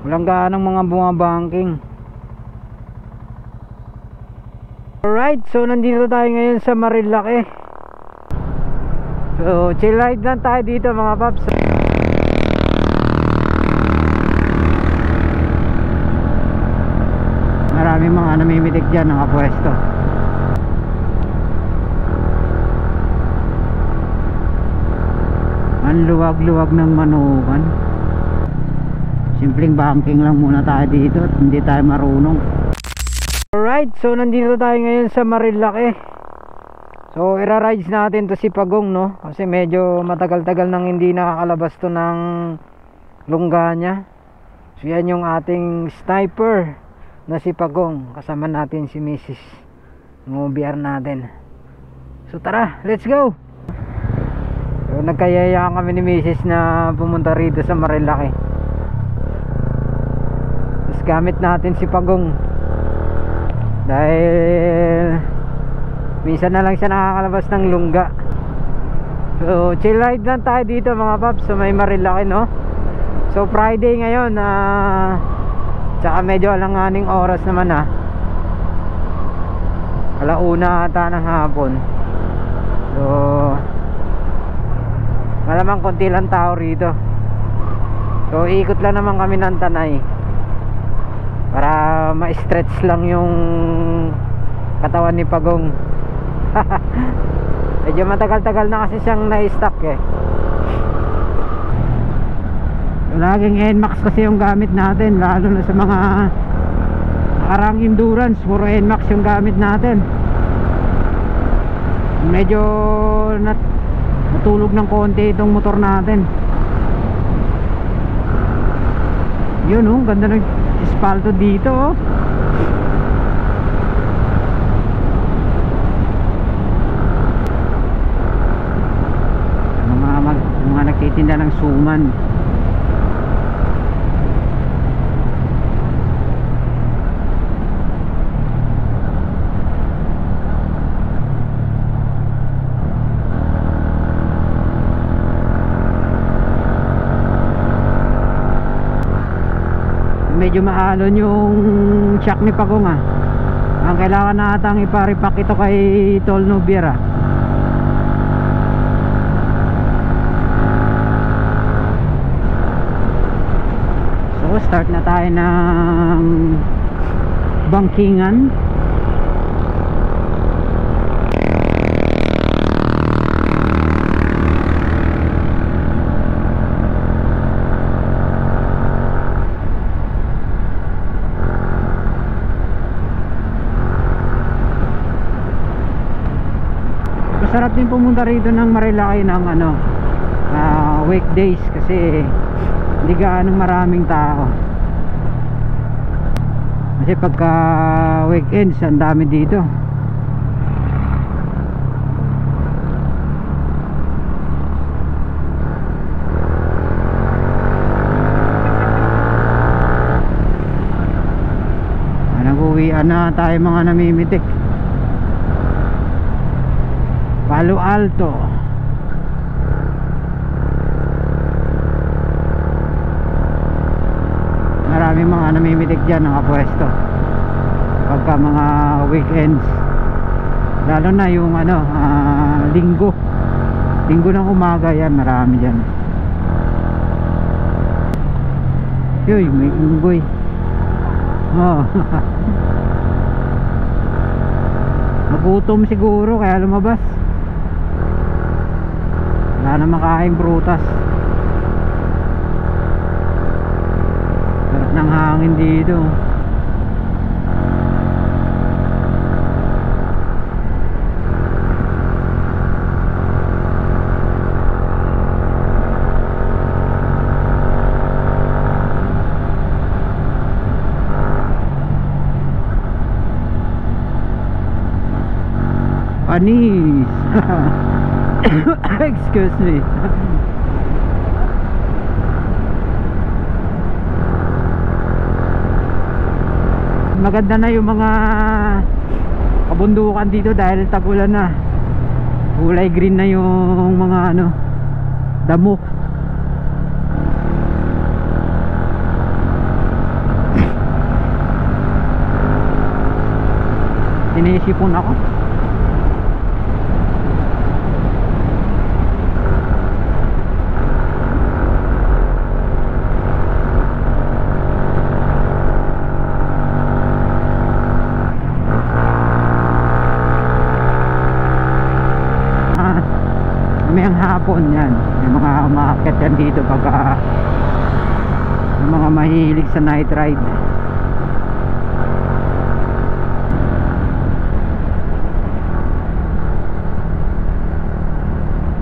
Walang gaanong mga bumabangking. Alright, so nandito tayo ngayon sa Marilake. So chill ride lang tayo dito mga paps. Maraming mga namimitik dyan nakapwesto. Ang luwag-luwag ng Manukan. Simpleng banking lang muna tayo dito at hindi tayo marunong. Alright, so nandito tayo ngayon sa Marilake. So ira-rides natin to si Pagong, no? Kasi medyo matagal-tagal nang hindi nakakalabas to ng lungga niya. So yan yung ating sniper na si Pagong. Kasama natin si Mrs. Ngubiar natin. So tara, let's go! So nagkayayaan kami ni Mrs. na pumunta rito sa Marilake. Tapos gamit natin si Pagong. Dahil minsan na lang siya nakakalabas ng lungga. So chill ride lang tayo dito mga paps. So may Marilake, no? So Friday ngayon, tsaka medyo alanganing oras naman, alauna ata ng hapon. So malamang konti lang tao rito. So ikot lang naman kami ng Tanay para ma-stretch lang yung katawan ni Pagong. Medyo matagal-tagal na kasi siyang na-stuck eh. Laging NMAX kasi yung gamit natin, lalo na sa mga nakarang endurance, puro NMAX yung gamit natin. Medyo natulog ng konti itong motor natin. Yun, oh, ganda ng espalto dito, oh. Mga nagtitinda ng suman. Medyo maalon yung shock ni Pagong, ang kailangan natang iparipak ito kay Tol Nubiera. So start na tayo ng bangkingan. Masarap din pumunta rito ng Marilake ng weekdays kasi hindi gaano maraming tao. Kasi pagka weekends ang dami dito. Nag-uwian na tayo mga namimitik. Palo Alto. Maraming mga namimitik dyan nakapwesto pagka mga weekends, lalo na yung linggo ng umaga. Yan, marami dyan. Yuy, may unggoy. Oh. Nagutom siguro kaya lumabas. Wala na makain prutas. Sarap ng hangin dito. Panis. Excuse me. Maganda na yung mga kabundukan dito dahil tag-ulan na. Kulay green na yung mga damo. sinisipon ako. Mamayang hapon yan, may mga umaakit yan dito pagka yung mga mahilig sa night ride.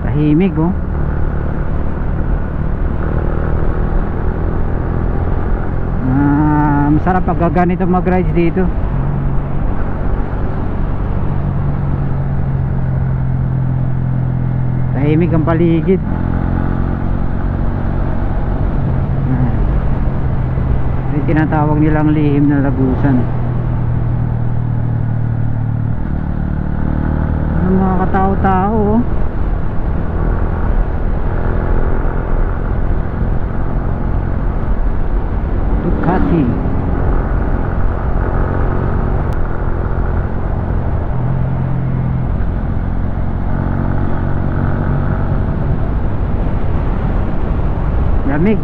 Tahimik oh. Masarap pag ganito mag rides dito. Tahimik ang paligid. Yung tinatawag nilang lihim na lagusan. Ano mga katao-tao oh. Ducati. Lamig.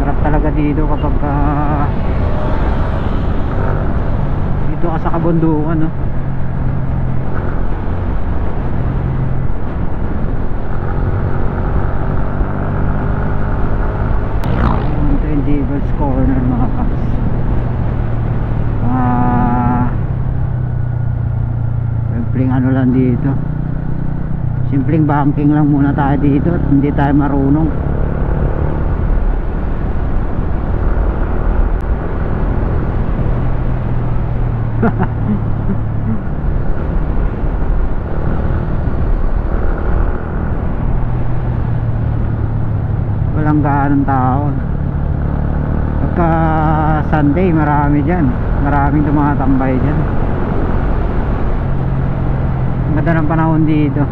Sarap talaga dito kapag dito ka sa kabundukan no? Ito yung Devil's Corner mga kaps. Simpleng ano lang dito, simpleng banking lang muna tayo dito at hindi tayo marunong. Walang gaanong tao. Pagka Sunday marami dyan, maraming tumatambay dyan. Ganda ng panahon dito.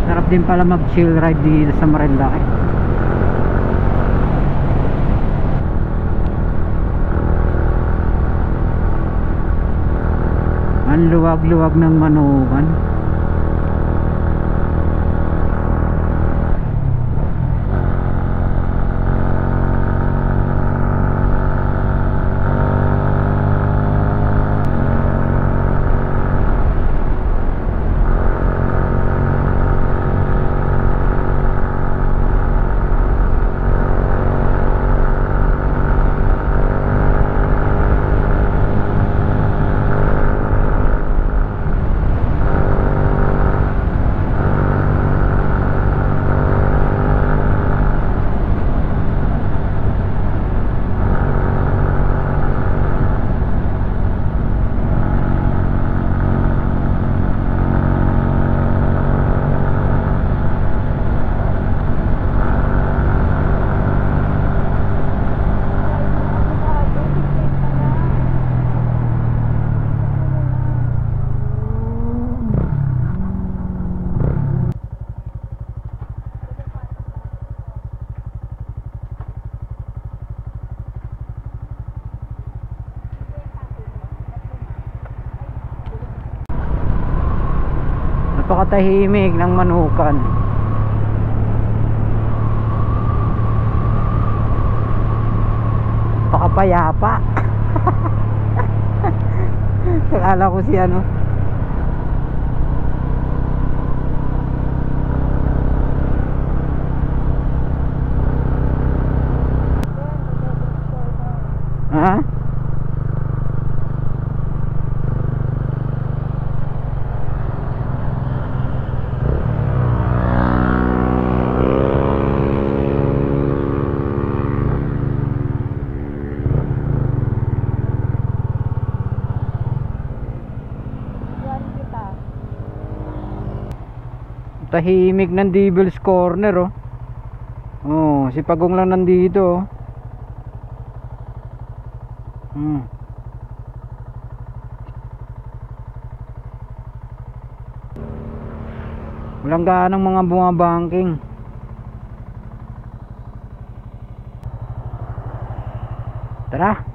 Sarap din pala mag chill ride dito sa Marinlake. Ang luwag-luwag ng Manukan. Napakatahimik ng Manukan. Napakapayapa. Akala ko si ano, ha? Tahimik ng Devil's Corner oh. Oh, si Pagong lang nandito oh. Walang gaanong mga bumabangking. Tara.